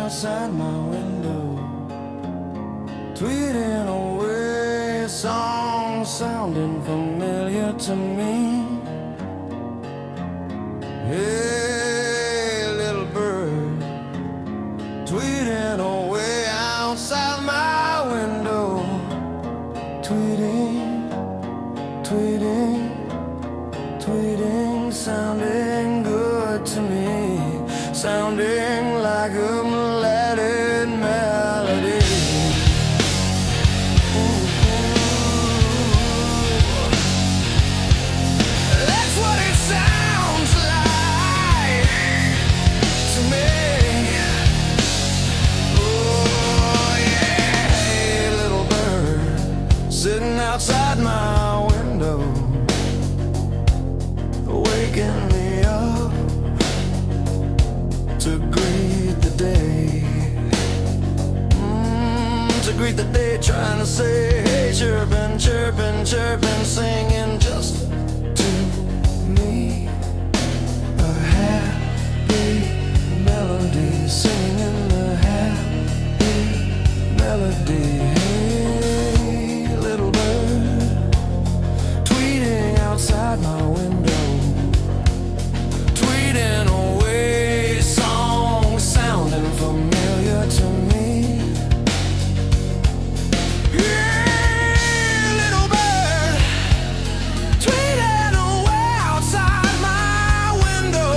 outside my window, tweeting away a song sounding familiar to me. Hey, little bird, tweeting away outside my window, tweeting, tweeting, tweeting, sounding good to me, sounding like a melodic melody. That's what it sounds like to me. Oh yeah, hey, little bird, sitting outside my window, waking me up to greet the day, to greet the day, trying to say hey, chirping, chirping, chirping, singing just to me, a happy melody, singing a happy melody. Hey, little bird, tweeting outside my window, tweeting away songs sounding familiar to me. Yeah, little bird, tweeting away outside my window,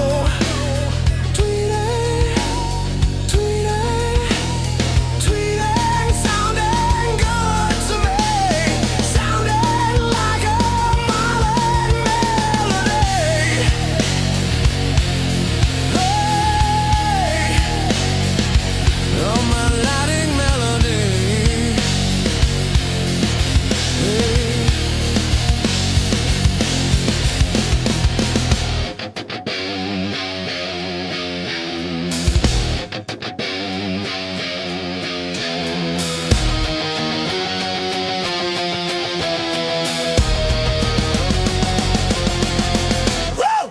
tweeting, tweeting, tweeting, sounding good to me, sounding like a melody. Oh, my melodic melody. Woo!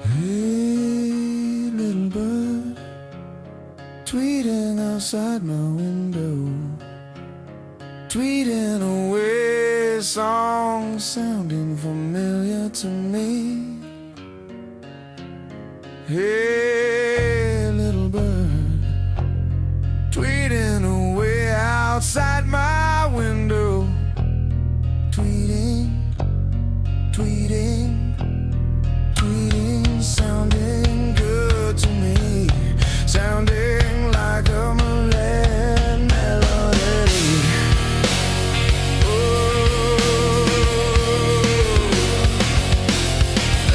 Hey, little bird, tweeting outside my window, tweeting away songs sounding familiar to me. Hey, little bird, tweeting away outside my window, tweeting, tweeting, tweeting, sounding good to me, sounding like a melody. Oh,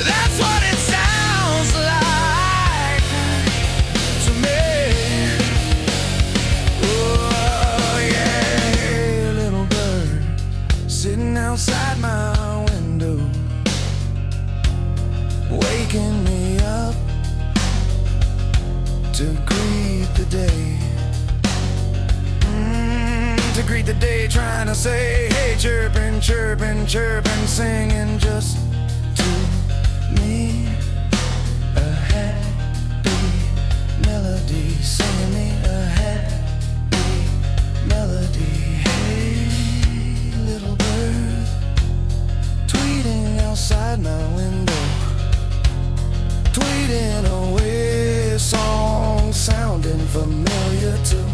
that's what it sounds like to me. Oh yeah, little bird, sitting outside my window, waking me up to greet the day, to greet the day, trying to say hey, chirping, chirping, chirping, singing just to me, a happy melody, singing me a happy melody. Hey, little bird, tweeting outside my window, tweeting away songs sounding familiar to me.